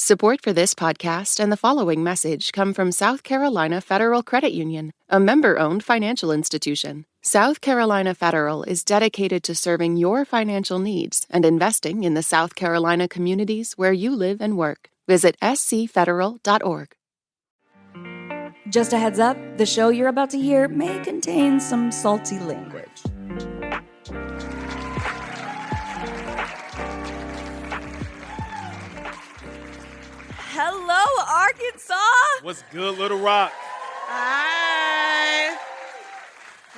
Support for this podcast and the following message come from South Carolina Federal Credit Union, a member-owned financial institution. South Carolina Federal is dedicated to serving your financial needs and investing in the South Carolina communities where you live and work. Visit scfederal.org. Just a heads up, the show you're about to hear may contain some salty language. Hello, Arkansas! What's good, Little Rock? Hi.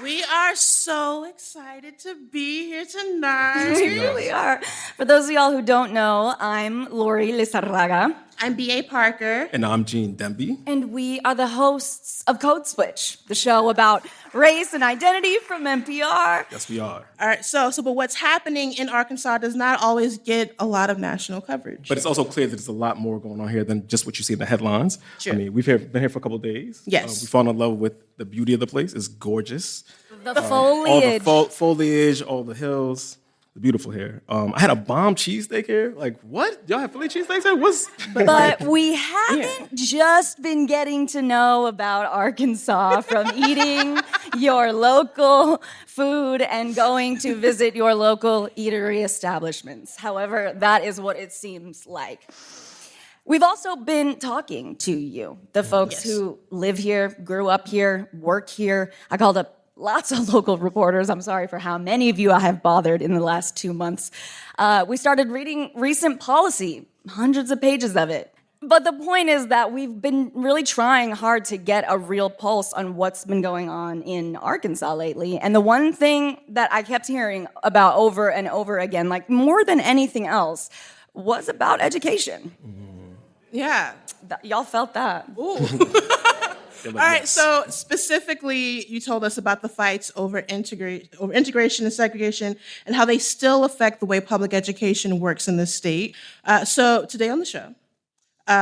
We are so excited to be here tonight. We really are. For those of y'all who don't know, I'm Lori Lizarraga. I'm B.A. Parker. And I'm Gene Demby. And we are the hosts of Code Switch, the show about race and identity from NPR. Yes, we are. All right, but what's happening in Arkansas does not always get a lot of national coverage. But it's also clear that there's a lot more going on here than just what you see in the headlines. Sure. I mean, we've been here for a couple of days. Yes. We've fallen in love with the beauty of the place. It's gorgeous. The foliage. All the foliage, all the hills. The beautiful here. I had a bomb cheesesteak here. Like, what? Y'all have Philly cheesesteaks here? But we haven't just been getting to know about Arkansas from eating your local food and going to visit your local eatery establishments. However, that is what it seems like. We've also been talking to you, the folks who live here, grew up here, work here. I called up lots of local reporters. I'm sorry for how many of you I have bothered in the last 2 months. We started reading recent policy, hundreds of pages of it. But the point is that we've been really trying hard to get a real pulse on what's been going on in Arkansas lately. And the one thing that I kept hearing about over and over again, like more than anything else, was about education. Yeah. Y'all felt that. Ooh. All right, so specifically, you told us about the fights over integration and segregation and how they still affect the way public education works in this state. So today on the show,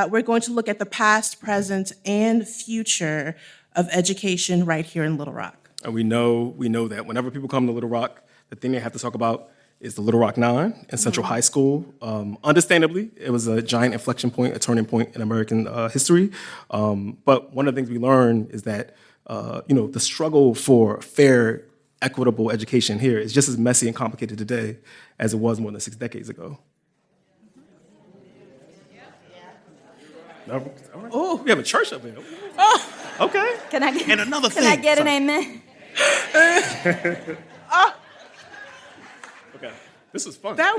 we're going to look at the past, present, and future of education right here in Little Rock. And we know that whenever people come to Little Rock, the thing they have to talk about is the Little Rock 9 in Central High School. Understandably, it was a giant inflection point, a turning point in American history. But one of the things we learned is that, the struggle for fair, equitable education here is just as messy and complicated today as it was more than 6 decades ago. Oh, we have a church up here. Oh, okay. Can I get, and another thing. Can I get an amen? Okay. This is fun. That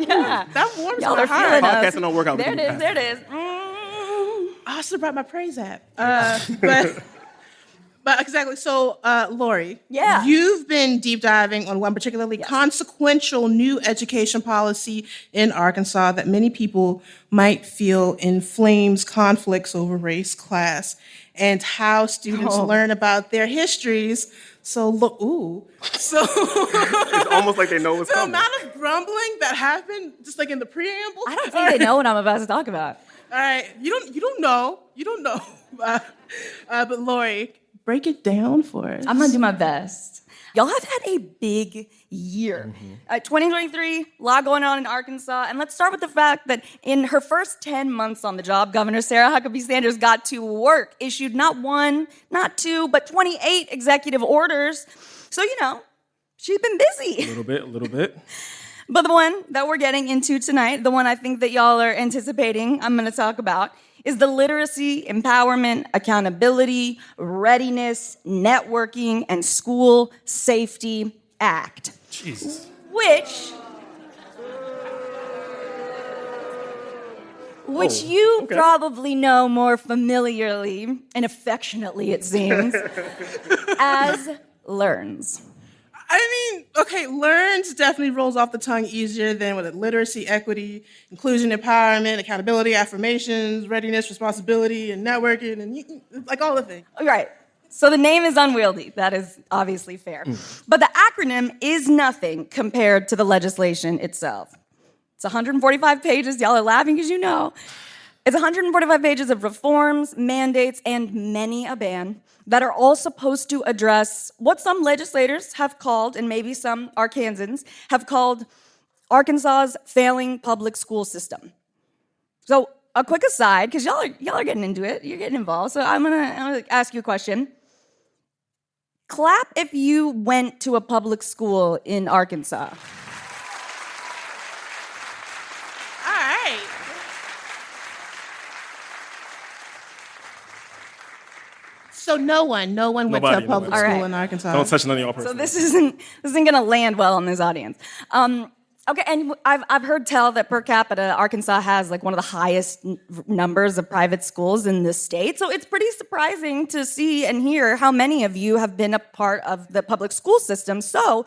warms Y'all my are heart. feeling us. Podcasting don't work out. There it is. I should have brought my praise app. But exactly. So, Lori, you've been deep diving on one particularly consequential new education policy in Arkansas that many people might feel inflames conflicts over race, class, and how students learn about their histories. So, It's almost like they know what's coming. The amount of grumbling that happened, just like in the preamble. I don't think they know what I'm about to talk about. All right, you don't know. But Lori, break it down for us. I'm gonna do my best. Y'all have had a big year. 2023, a lot going on in Arkansas. And let's start with the fact that in her first 10 months on the job, Governor Sarah Huckabee Sanders got to work, issued not one, not two, but 28 executive orders. So, she's been busy. A little bit. But the one that we're getting into tonight, the one I think that y'all are anticipating, I'm going to talk about, is the Literacy, Empowerment, Accountability, Readiness, Networking, and School Safety Act. Jesus. Which you probably know more familiarly and affectionately, it seems, as LEARNS. I mean, okay, LEARNS definitely rolls off the tongue easier than with literacy, equity, inclusion, empowerment, accountability, affirmations, readiness, responsibility, and networking, and like all the things. Right. So the name is unwieldy. That is obviously fair. But the acronym is nothing compared to the legislation itself. It's 145 pages. Y'all are laughing because you know. It's 145 pages of reforms, mandates, and many a ban that are all supposed to address what some legislators have called, and maybe some Arkansans have called, Arkansas's failing public school system. So a quick aside, because y'all are getting into it. You're getting involved. So I'm gonna ask you a question. Clap if you went to a public school in Arkansas. All right. So no one went to a Nobody. public All school right. in Arkansas. Don't touch none of y'all So personally. this isn't gonna land well in this audience. Okay, and I've heard tell that per capita, Arkansas has like one of the highest numbers of private schools in this state. So it's pretty surprising to see and hear how many of you have been a part of the public school system. So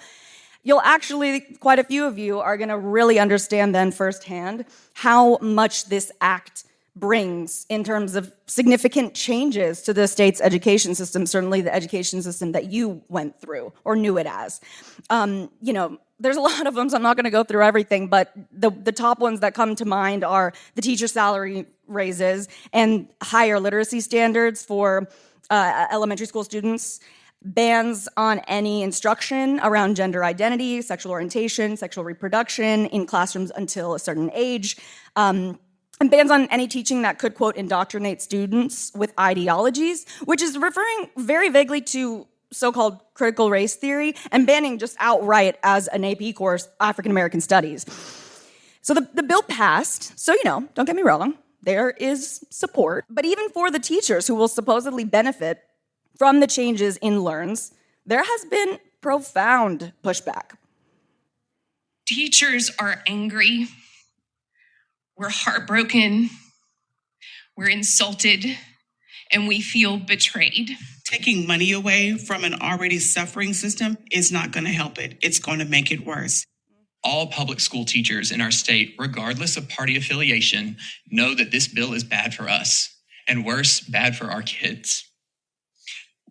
you'll actually, quite a few of you are gonna really understand then firsthand how much this act brings in terms of significant changes to the state's education system, certainly the education system that you went through or knew it as. There's a lot of them, so I'm not going to go through everything, but the top ones that come to mind are the teacher salary raises and higher literacy standards for elementary school students, bans on any instruction around gender identity, sexual orientation, sexual reproduction in classrooms until a certain age, and bans on any teaching that could, quote, indoctrinate students with ideologies, which is referring very vaguely to so-called critical race theory and banning just outright as an AP course African American studies. So the bill passed, so don't get me wrong, there is support, but even for the teachers who will supposedly benefit from the changes in LEARNs, there has been profound pushback. Teachers are angry, we're heartbroken, we're insulted, and we feel betrayed. Taking money away from an already suffering system is not going to help it. It's going to make it worse. All public school teachers in our state, regardless of party affiliation, know that this bill is bad for us, and worse, bad for our kids.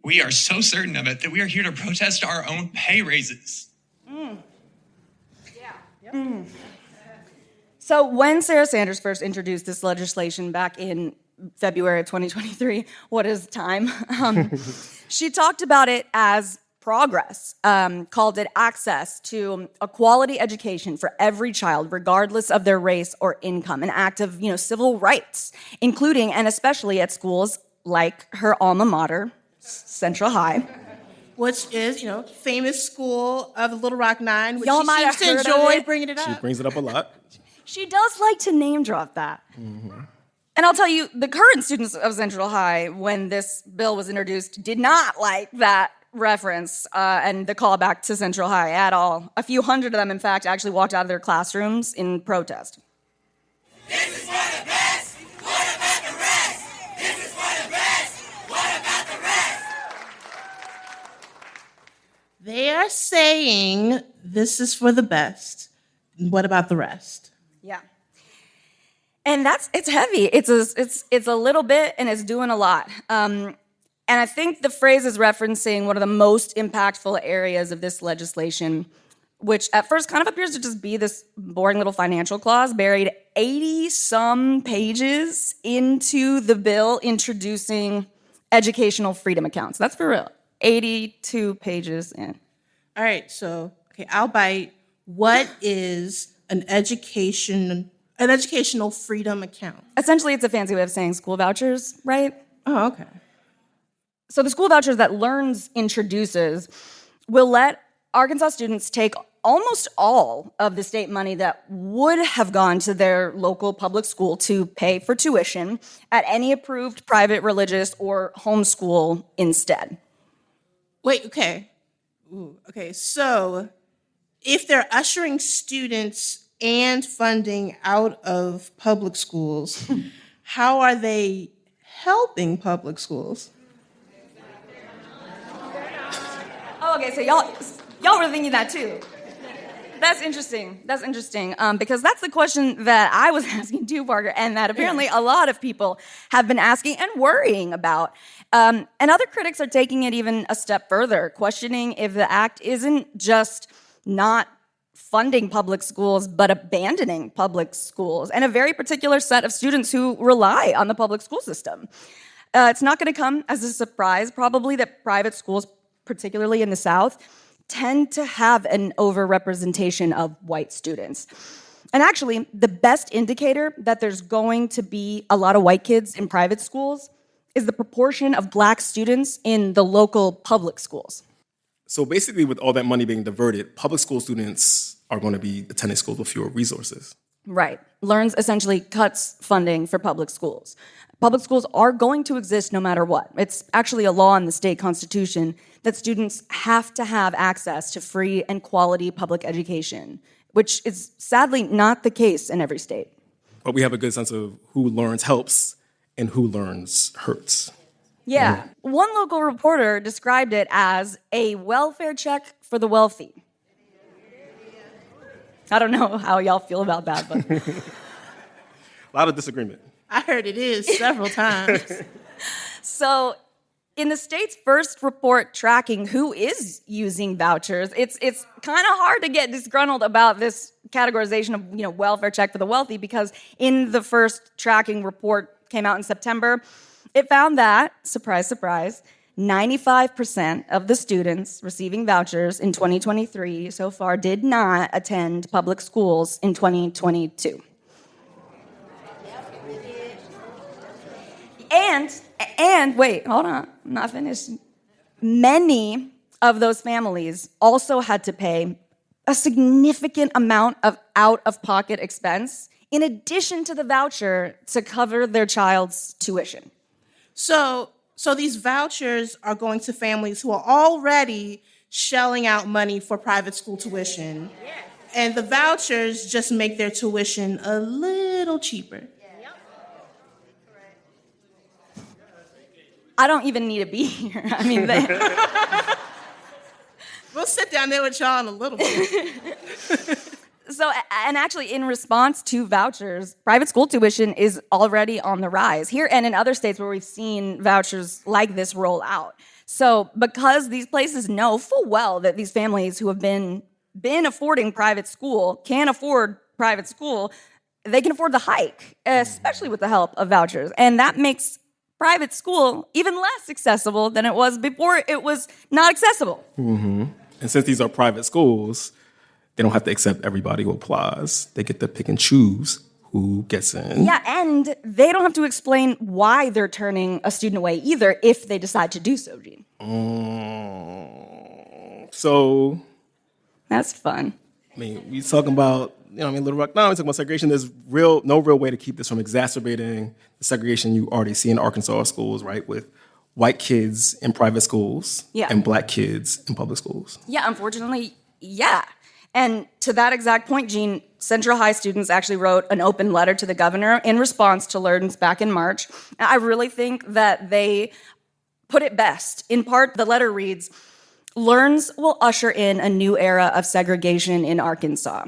We are so certain of it that we are here to protest our own pay raises. So when Sarah Sanders first introduced this legislation back in February of 2023, what is time? She talked about it as progress, called it access to a quality education for every child, regardless of their race or income, an act of civil rights, including and especially at schools like her alma mater, Central High. Which is, famous school of the Little Rock Nine, which Y'all she might seems have to heard of enjoy it. bringing it She up. brings it up a lot. She does like to name drop that. Mm-hmm. And I'll tell you, the current students of Central High, when this bill was introduced, did not like that reference and the callback to Central High at all. A few hundred of them, in fact, actually walked out of their classrooms in protest. This is for the best. What about the rest? This is for the best. What about the rest? They are saying this is for the best. What about the rest? Yeah. And it's heavy. It's a little bit, and it's doing a lot. And I think the phrase is referencing one of the most impactful areas of this legislation, which at first kind of appears to just be this boring little financial clause buried 80-some pages into the bill introducing educational freedom accounts. That's for real. 82 pages in. All right, so, I'll bite. What is an educational freedom account? Essentially, it's a fancy way of saying school vouchers, right? Oh, okay. So the school vouchers that LEARNs introduces will let Arkansas students take almost all of the state money that would have gone to their local public school to pay for tuition at any approved private, religious, or homeschool instead. Wait, okay. Okay, so if they're ushering students and funding out of public schools, how are they helping public schools? Oh, okay, so y'all were thinking that too. That's interesting. Because that's the question that I was asking too, Parker, and that apparently a lot of people have been asking and worrying about. And other critics are taking it even a step further, questioning if the act isn't just not funding public schools, but abandoning public schools and a very particular set of students who rely on the public school system. It's not going to come as a surprise, probably, that private schools, particularly in the South, tend to have an overrepresentation of white students. And actually, the best indicator that there's going to be a lot of white kids in private schools is the proportion of black students in the local public schools. So basically, with all that money being diverted, public school students are going to be attending schools with fewer resources. Right. LEARNS essentially cuts funding for public schools. Public schools are going to exist no matter what. It's actually a law in the state constitution that students have to have access to free and quality public education, which is sadly not the case in every state. But we have a good sense of who learns helps and who learns hurts. Yeah. One local reporter described it as a welfare check for the wealthy. I don't know how y'all feel about that, but... A lot of disagreement. I heard it is several times. So, in the state's first report tracking who is using vouchers, it's kind of hard to get disgruntled about this categorization of welfare check for the wealthy, because in the first tracking report came out in September, it found that, surprise, surprise, 95% of the students receiving vouchers in 2023 so far did not attend public schools in 2022. And wait, hold on, I'm not finished. Many of those families also had to pay a significant amount of out-of-pocket expense in addition to the voucher to cover their child's tuition. So these vouchers are going to families who are already shelling out money for private school tuition. And the vouchers just make their tuition a little cheaper. I don't even need to be here. I mean, We'll sit down there with y'all in a little bit. So, and actually, in response to vouchers, private school tuition is already on the rise here and in other states where we've seen vouchers like this roll out. So, because these places know full well that these families who have been affording private school can't afford private school, they can afford the hike, especially with the help of vouchers. And that makes private school even less accessible than it was before it was not accessible. Mm-hmm. And since these are private schools, they don't have to accept everybody who applies. They get to pick and choose who gets in. Yeah, and they don't have to explain why they're turning a student away either if they decide to do so, Gene. So... That's fun. I mean, we talking about, Little Rock now, we talking about segregation. There's no real way to keep this from exacerbating the segregation you already see in Arkansas schools, right? With white kids in private schools and black kids in public schools. Yeah, unfortunately, yeah. And to that exact point, Gene, Central High students actually wrote an open letter to the governor in response to LEARNS back in March. And I really think that they put it best. In part, the letter reads, LEARNS will usher in a new era of segregation in Arkansas,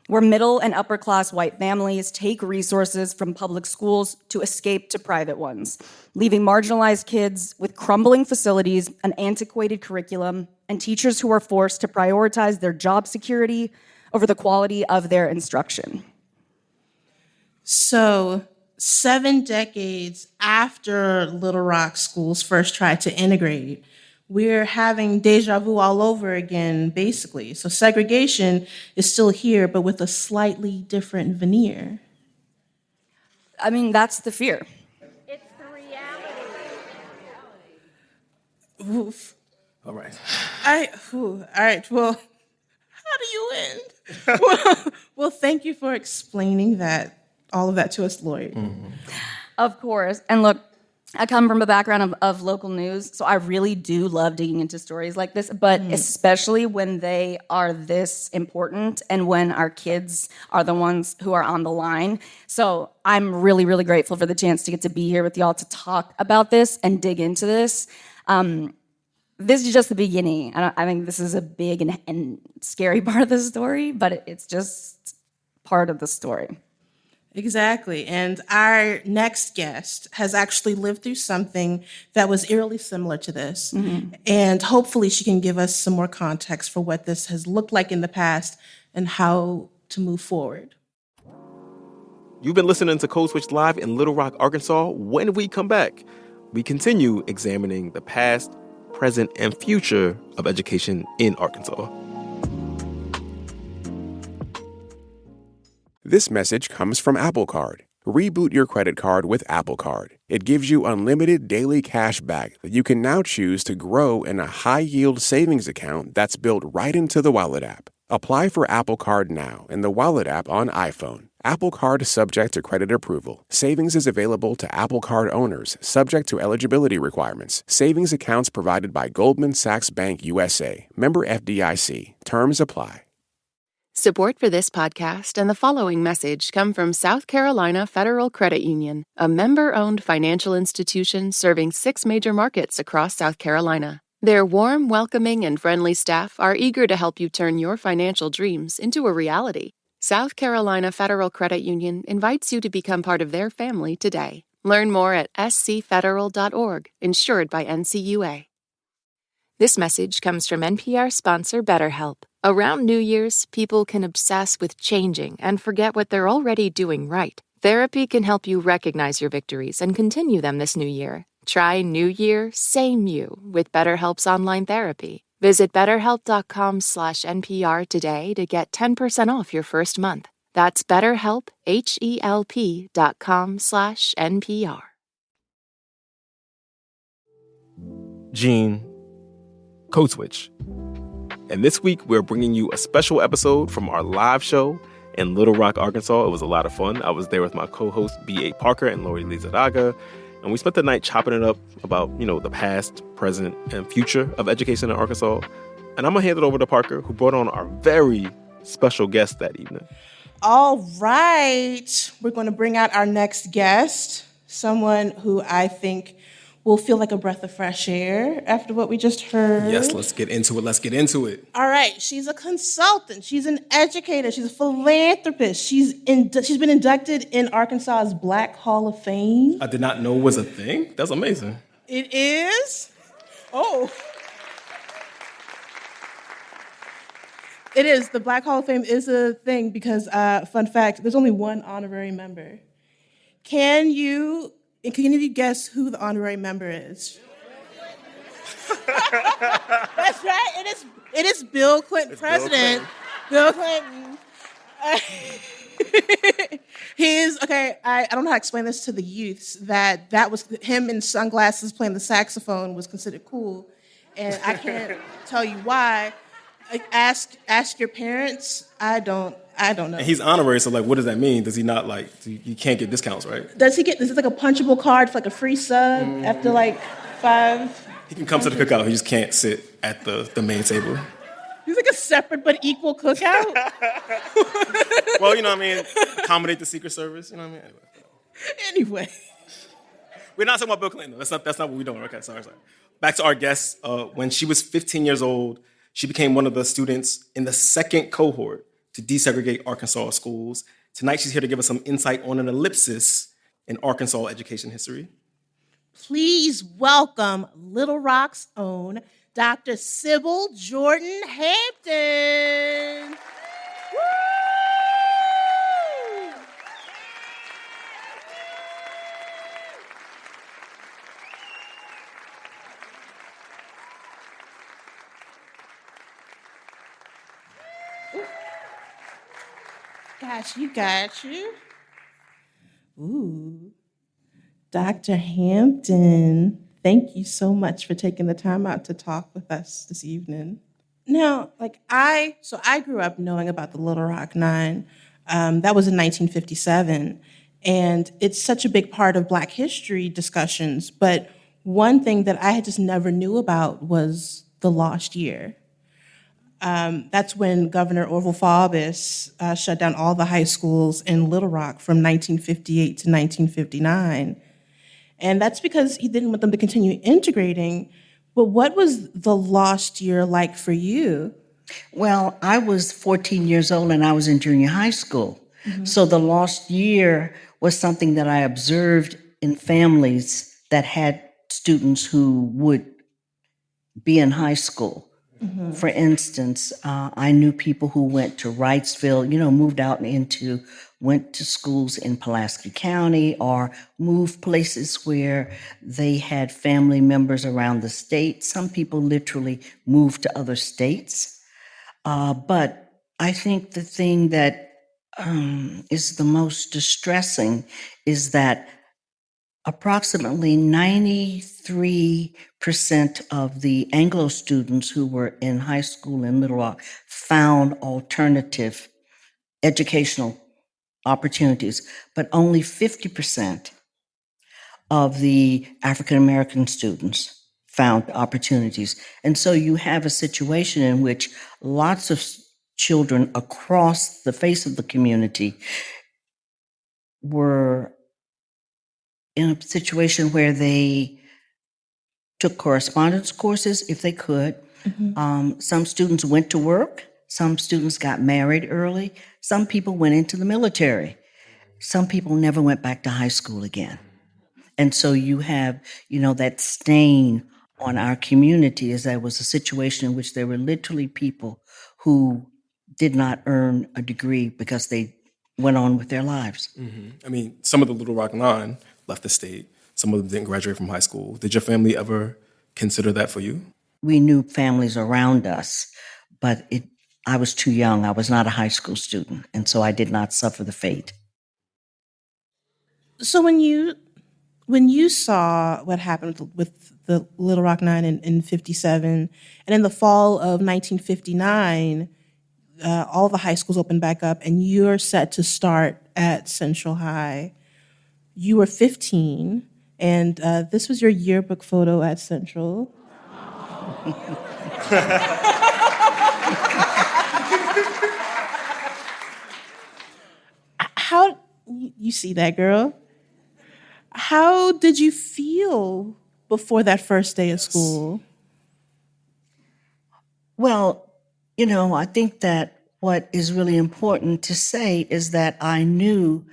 where middle and upper class white families take resources from public schools to escape to private ones, leaving marginalized kids with crumbling facilities, an antiquated curriculum, and teachers who are forced to prioritize their job security over the quality of their instruction. So 7 decades after Little Rock schools first tried to integrate, we're having deja vu all over again, basically. So segregation is still here, but with a slightly different veneer. I mean, that's the fear. It's the reality. Oof. All right. All right, well, how do you end? Well, thank you for explaining all of that to us, Lloyd. Mm-hmm. Of course. And look, I come from a background of local news, so I really do love digging into stories like this, but especially when they are this important and when our kids are the ones who are on the line. So I'm really, really grateful for the chance to get to be here with y'all to talk about this and dig into this. This is just the beginning. I think this is a big and scary part of the story, but it's just part of the story. Exactly. And our next guest has actually lived through something that was eerily similar to this. Mm-hmm. And hopefully she can give us some more context for what this has looked like in the past and how to move forward. You've been listening to Code Switch Live in Little Rock, Arkansas. When we come back, we continue examining the past, present, and future of education in Arkansas. This message comes from Apple Card. Reboot your credit card with Apple Card. It gives you unlimited daily cash back that you can now choose to grow in a high-yield savings account that's built right into the Wallet app. Apply for Apple Card now in the Wallet app on iPhone. Apple Card is subject to credit approval. Savings is available to Apple Card owners, subject to eligibility requirements. Savings accounts provided by Goldman Sachs Bank USA. Member FDIC. Terms apply. Support for this podcast and the following message come from South Carolina Federal Credit Union, a member-owned financial institution serving 6 major markets across South Carolina. Their warm, welcoming, and friendly staff are eager to help you turn your financial dreams into a reality. South Carolina Federal Credit Union invites you to become part of their family today. Learn more at scfederal.org, insured by NCUA. This message comes from NPR sponsor BetterHelp. Around New Year's, people can obsess with changing and forget what they're already doing right. Therapy can help you recognize your victories and continue them this new year. Try New Year, Same You with BetterHelp's online therapy. Visit betterhelp.com/NPR today to get 10% off your first month. That's BetterHelp, HELP.com/NPR. Gene, Code Switch. And this week, we're bringing you a special episode from our live show in Little Rock, Arkansas. It was a lot of fun. I was there with my co-host, B.A. Parker and Lori Lizaraga, and we spent the night chopping it up about, the past, present, and future of education in Arkansas. And I'm going to hand it over to Parker, who brought on our very special guest that evening. All right. We're going to bring out our next guest, someone who I think will feel like a breath of fresh air after what we just heard. Yes, let's get into it. All right. She's a consultant. She's an educator. She's a philanthropist. She's been inducted in Arkansas's Black Hall of Fame. I did not know was a thing. That's amazing. It is? Oh. It is. The Black Hall of Fame is a thing because, fun fact, there's only one honorary member. Can you guess who the honorary member is? That's right. It is Bill Clinton, President Bill Clinton. I don't know how to explain this to the youths, that was him in sunglasses playing the saxophone was considered cool, and I can't tell you why. Ask your parents. I don't know. And he's honorary, so what does that mean? Does he not you can't get discounts, right? Is it like a punchable card for a free sub after 5? He can come to the cookout, he just can't sit at the main table. He's like a separate but equal cookout. Well, accommodate the Secret Service, Anyway. We're not talking about Bill Clinton. That's not what we're doing. Okay, sorry. Back to our guest. When she was 15 years old, she became one of the students in the second cohort to desegregate Arkansas schools. Tonight, she's here to give us some insight on an ellipsis in Arkansas education history. Please welcome Little Rock's own Dr. Sybil Jordan Hampton. Woo! Got you. Ooh. Dr. Hampton, thank you so much for taking the time out to talk with us this evening. Now, I grew up knowing about the Little Rock Nine. That was in 1957, and it's such a big part of Black history discussions, but one thing that I had just never knew about was the lost year. That's when Governor Orville Faubus shut down all the high schools in Little Rock from 1958 to 1959. And that's because he didn't want them to continue integrating. But what was the lost year like for you? Well, I was 14 years old and I was in junior high school. Mm-hmm. So the lost year was something that I observed in families that had students who would be in high school. Mm-hmm. For instance, I knew people who went to Wrightsville, moved out went to schools in Pulaski County or moved places where they had family members around the state. Some people literally moved to other states. But I think the thing that is the most distressing is that approximately 93% of the Anglo students who were in high school in Little Rock found alternative educational opportunities, but only 50% of the African American students found opportunities. And so you have a situation in which lots of children across the face of the community were in a situation where they took correspondence courses if they could. Some students went to work. Some students got married early. Some people went into the military. Some people never went back to high school again. And so you have, that stain on our community is there was a situation in which there were literally people who did not earn a degree because they went on with their lives. I mean, some of the Little Rock Nine left the state. Some of them didn't graduate from high school. Did your family ever consider that for you? We knew families around us, but I was too young. I was not a high school student, and so I did not suffer the fate. So when you saw what happened with the Little Rock Nine in '57, and in the fall of 1959, all the high schools opened back up, and you're set to start at Central High. You were 15, and this was your yearbook photo at Central. How you see that, girl? How did you feel before that first day of school? Well, I think that what is really important to say is that I knew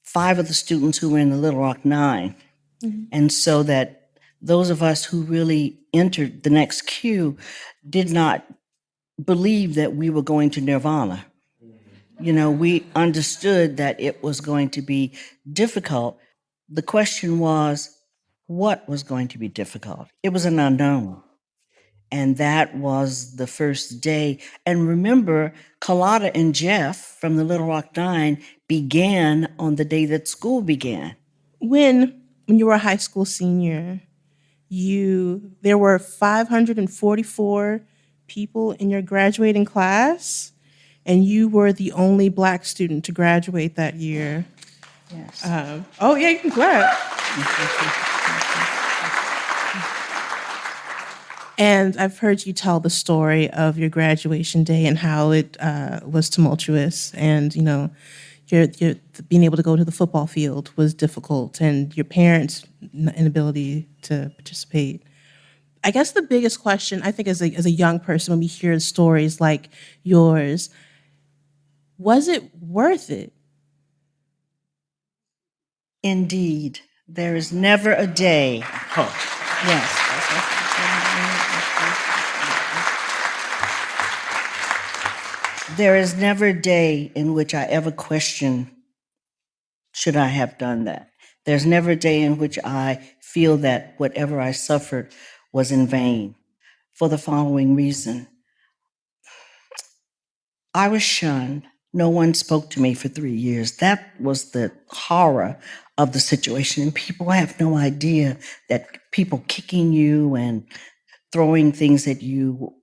5 of the students who were in the Little Rock Nine. And so that those of us who really entered the next queue did not believe that we were going to nirvana. We understood that it was going to be difficult. The question was, what was going to be difficult? It was an unknown. And that was the first day. And remember, Carlotta and Jeff from the Little Rock Nine began on the day that school began. When you were a high school senior, there were 544 people in your graduating class, and you were the only Black student to graduate that year. Yes. Oh yeah, you can clap. And I've heard you tell the story of your graduation day and how it was tumultuous, and your being able to go to the football field was difficult, and your parents' inability to participate. I guess the biggest question, I think, as a young person, when we hear stories like yours, was it worth it? Indeed. There is never a day. Yes. There is never a day in which I ever question, should I have done that? There's never a day in which I feel that whatever I suffered was in vain, for the following reason. I was shunned. No one spoke to me for 3 years. That was the horror of the situation. And people have no idea that people kicking you and throwing things at you,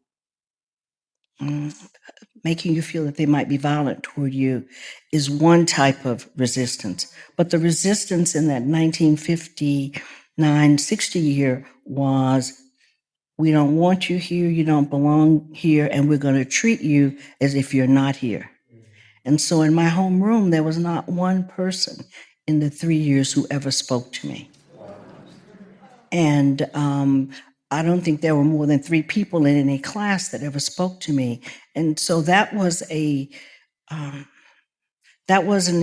making you feel that they might be violent toward you, is one type of resistance. But the resistance in that 1959-60 year was, we don't want you here, you don't belong here, and we're going to treat you as if you're not here. And so in my homeroom, there was not one person in the 3 years who ever spoke to me. And I don't think there were more than 3 people in any class that ever spoke to me. And so that was an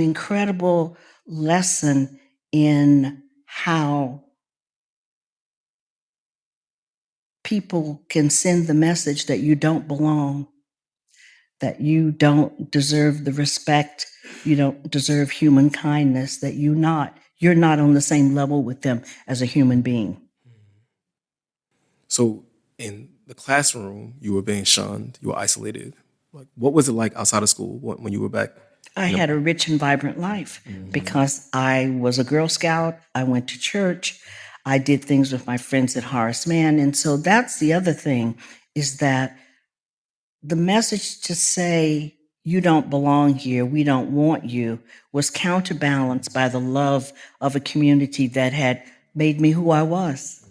incredible lesson in how people can send the message that you don't belong, that you don't deserve the respect, you don't deserve human kindness, that you're not on the same level with them as a human being. So in the classroom, you were being shunned, you were isolated. Like, what was it like outside of school when you were back I had a rich and vibrant life because I was a Girl Scout. I went to church. I did things with my friends at Horace Mann. And so that's the other thing, is that the message to say, you don't belong here, we don't want you, was counterbalanced by the love of a community that had made me who I was.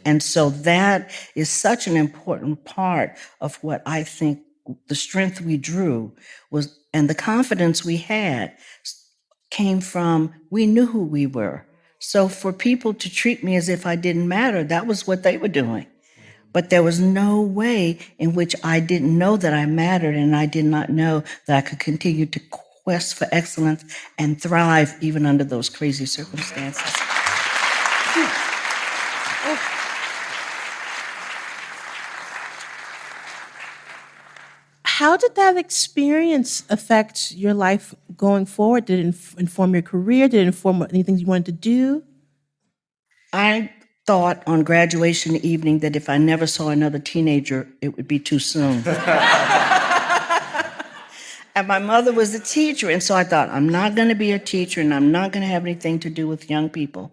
And so that is such an important part of what I think the strength we drew was, and the confidence we had came from, we knew who we were. So for people to treat me as if I didn't matter, that was what they were doing. But there was no way in which I didn't know that I mattered, and I did not know that I could continue to quest for excellence and thrive even under those crazy circumstances. How did that experience affect your life going forward? Did it inform your career? Did it inform anything you wanted to do? I thought on graduation evening that if I never saw another teenager, it would be too soon. And my mother was a teacher, and so I thought, I'm not going to be a teacher, and I'm not going to have anything to do with young people.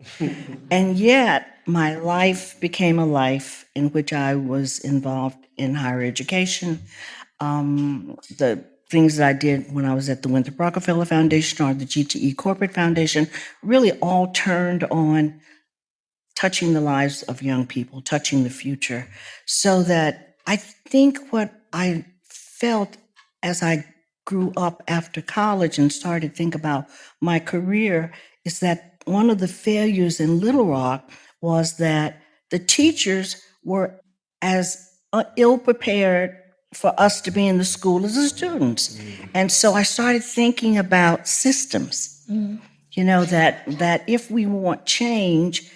And yet, my life became a life in which I was involved in higher education. The things that I did when I was at the Winthrop Rockefeller Foundation or the GTE Corporate Foundation really all turned on touching the lives of young people, touching the future. So that I think what I felt as I grew up after college and started to think about my career is that one of the failures in Little Rock was that the teachers were as ill prepared for us to be in the school as the students. And so I started thinking about systems, you know, that if we want change,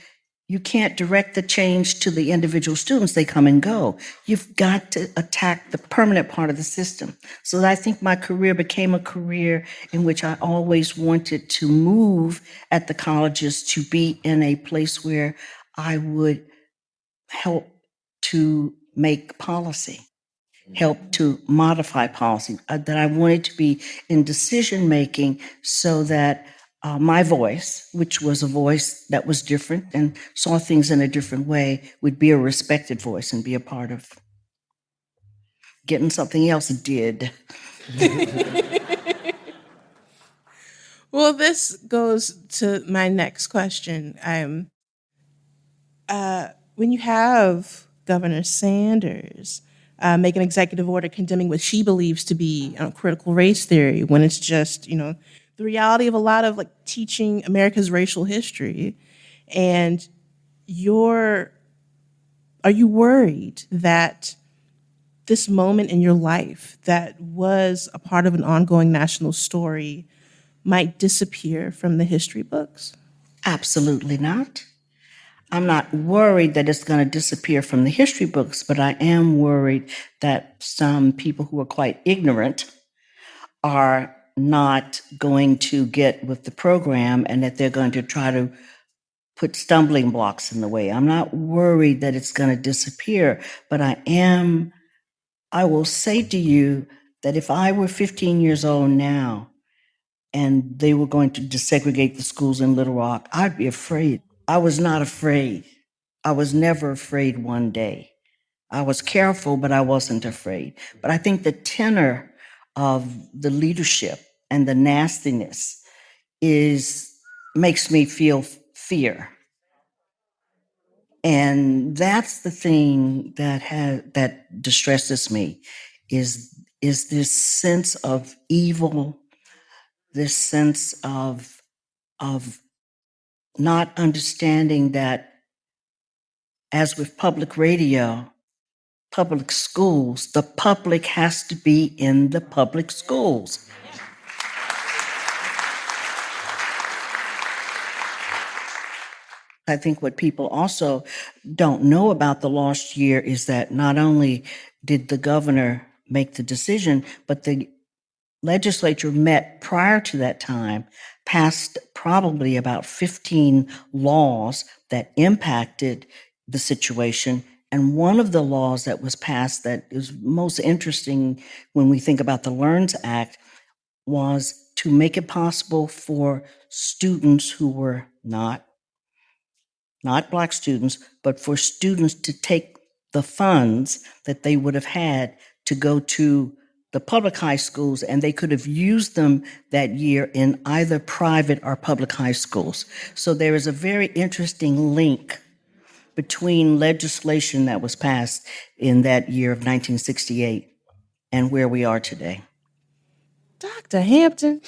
you can't direct the change to the individual students. They come and go. You've got to attack the permanent part of the system. So I think my career became a career in which I always wanted to move at the colleges to be in a place where I would help to make policy, help to modify policy, that I wanted to be in decision making so that my voice, which was a voice that was different and saw things in a different way, would be a respected voice and be a part of getting something else did. Well, this goes to my next question. When you have Governor Sanders make an executive order condemning what she believes to be critical race theory, when it's just, the reality of a lot of teaching America's racial history, and are you worried that this moment in your life that was a part of an ongoing national story might disappear from the history books? Absolutely not. I'm not worried that it's going to disappear from the history books, but I am worried that some people who are quite ignorant are not going to get with the program and that they're going to try to put stumbling blocks in the way. I'm not worried that it's going to disappear, but I will say to you that if I were 15 years old now and they were going to desegregate the schools in Little Rock, I'd be afraid. I was not afraid. I was never afraid one day. I was careful, but I wasn't afraid. But I think the tenor of the leadership and the nastiness makes me feel fear. And that's the thing that distresses me is this sense of evil, this sense of not understanding that, as with public radio, public schools, the public has to be in the public schools. I think what people also don't know about the lost year is that not only did the governor make the decision, but the legislature met prior to that time, passed probably about 15 laws that impacted the situation. And one of the laws that was passed that is most interesting when we think about the LEARNS Act was to make it possible for students who were not Black students, but for students to take the funds that they would have had to go to the public high schools, and they could have used them that year in either private or public high schools. So there is a very interesting link between legislation that was passed in that year of 1968 and where we are today. Dr. Hampton.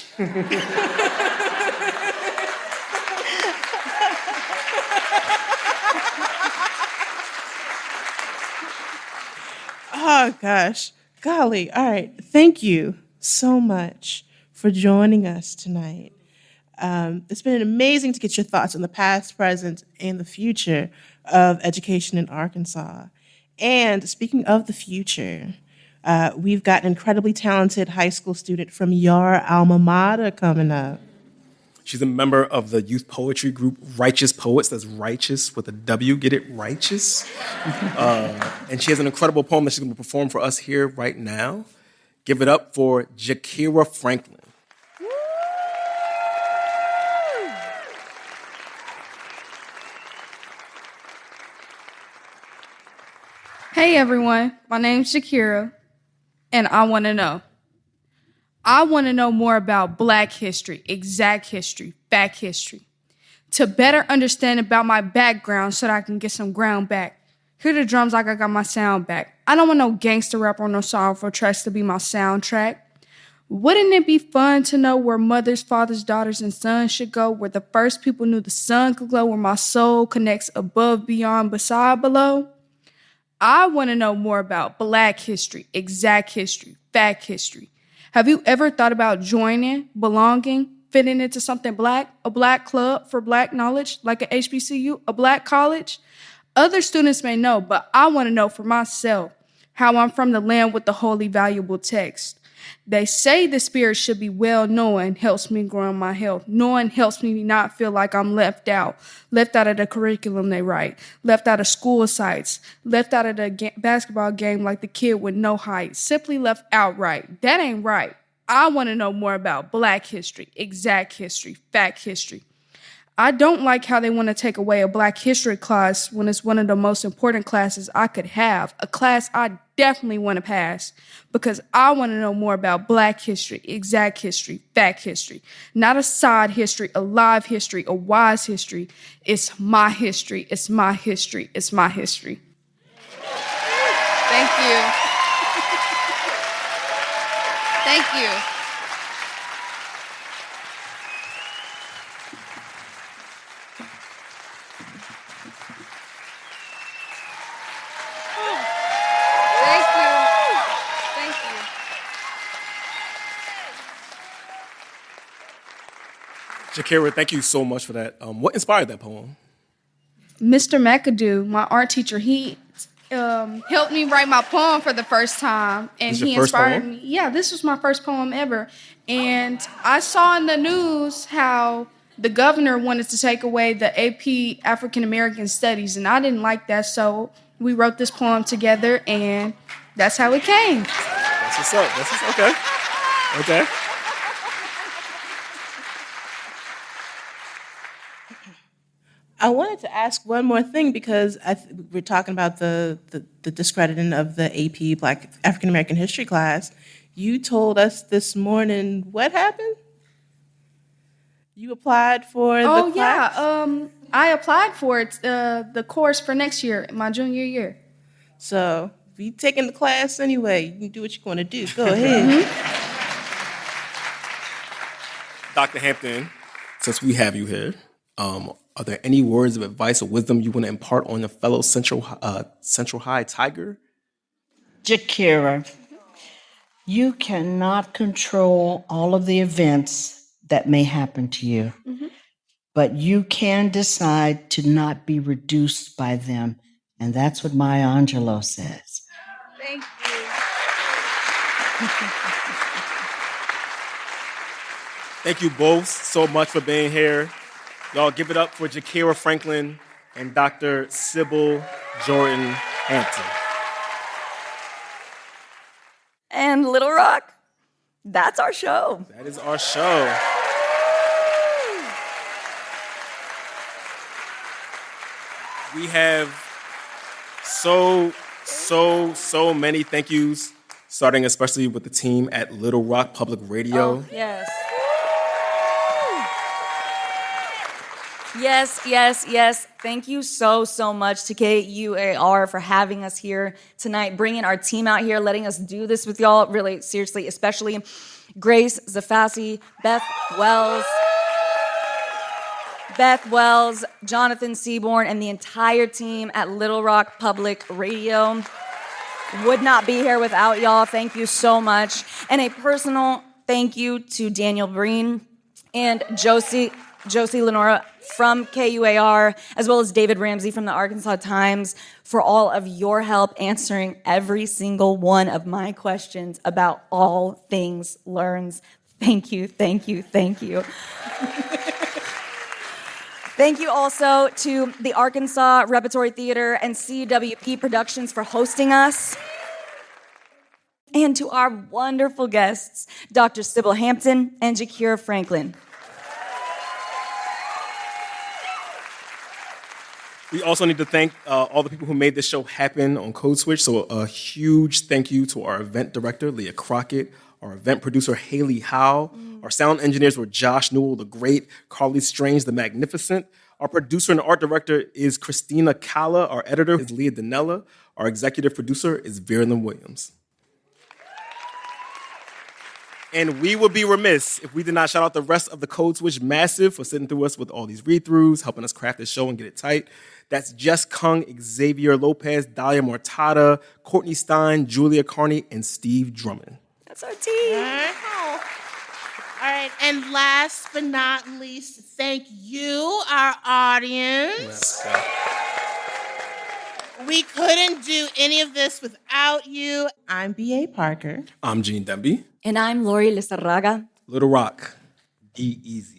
Oh, gosh. Golly. All right. Thank you so much for joining us tonight. It's been amazing to get your thoughts on the past, present, and the future of education in Arkansas. And speaking of the future, we've got an incredibly talented high school student from your alma mater coming up. She's a member of the youth poetry group Righteous Poets. That's righteous with a W. Get it? Righteous. And she has an incredible poem that she's going to perform for us here right now. Give it up for Jakira Franklin. Hey everyone, my name's Shakira, and I want to know. I want to know more about Black history, exact history, fact history, to better understand about my background so that I can get some ground back. Hear the drums like I got my sound back. I don't want no gangster rap or no sorrowful tracks to be my soundtrack. Wouldn't it be fun to know where mothers, fathers, daughters, and sons should go, where the first people knew the sun could glow, where my soul connects above, beyond, beside, below? I want to know more about Black history, exact history, fact history. Have you ever thought about joining, belonging, fitting into something Black, a Black club for Black knowledge, like a HBCU, a Black college? Other students may know, but I want to know for myself how I'm from the land with the holy, valuable text. They say the spirit should be well known, helps me grow in my health. Knowing helps me not feel like I'm left out of the curriculum they write, left out of school sites, left out of the basketball game like the kid with no height, simply left outright. That ain't right. I want to know more about Black history, exact history, fact history. I don't like how they want to take away a Black history class when it's one of the most important classes I could have, a class I definitely want to pass, because I want to know more about Black history, exact history, fact history. Not a side history, a live history, a wise history. It's my history, it's my history, it's my history. Thank you. Thank you. Jakira, thank you so much for that. What inspired that poem? Mr. McAdoo, my art teacher, he helped me write my poem for the first time, and he inspired me. Yeah, this was my first poem ever. And I saw in the news how the governor wanted to take away the AP African American Studies, and I didn't like that, so we wrote this poem together, and that's how it came. That's what's up. Okay. Okay. I wanted to ask one more thing because we're talking about the discrediting of the AP Black African American History class. You told us this morning what happened? You applied for the class? Oh, yeah. I applied for it, the course for next year, my junior year. So, if you taking the class anyway, you can do what you're going to do. Go ahead. Dr. Hampton, since we have you here, are there any words of advice or wisdom you want to impart on your fellow Central High Tiger? Jakira, you cannot control all of the events that may happen to you, but you can decide to not be reduced by them. And that's what Maya Angelou says. Thank you. Thank you both so much for being here. Y'all give it up for Jakira Franklin and Dr. Sybil Jordan Hampton. And Little Rock, That's our show. That is our show. We have so many thank yous, starting especially with the team at Little Rock Public Radio. Oh, yes. Yes. Thank you so much to KUAR for having us here tonight, bringing our team out here, letting us do this with y'all, really, seriously, especially Grace Zafasi, Beth Wells, Jonathan Seaborn, and the entire team at Little Rock Public Radio. Would not be here without y'all. Thank you so much. And a personal thank you to Daniel Breen and Josie Lenora from KUAR, as well as David Ramsey from the Arkansas Times, for all of your help answering every single one of my questions about all things LEARNS. Thank you. Thank you also to the Arkansas Repertory Theater and CWP Productions for hosting us. And to our wonderful guests, Dr. Sybil Hampton and Jakira Franklin. We also need to thank all the people who made this show happen on Code Switch. So a huge thank you to our event director, Leah Crockett, our event producer, Haley Howe. Our sound engineers were Josh Newell, the great, Carly Strange, the magnificent. Our producer and art director is Christina Kalla. Our editor is Leah Danella. Our executive producer is Verlyn Williams. And we would be remiss if we did not shout out the rest of the Code Switch Massive for sitting through us with all these read-throughs, helping us craft this show and get it tight. That's Jess Kung, Xavier Lopez, Dahlia Mortada, Courtney Stein, Julia Carney, and Steve Drummond. That's our team. All right, and last but not least, thank you, our audience. We couldn't do any of this without you. I'm B.A. Parker. I'm Gene Demby. And I'm Lori Lizarraga. Little Rock, be easy.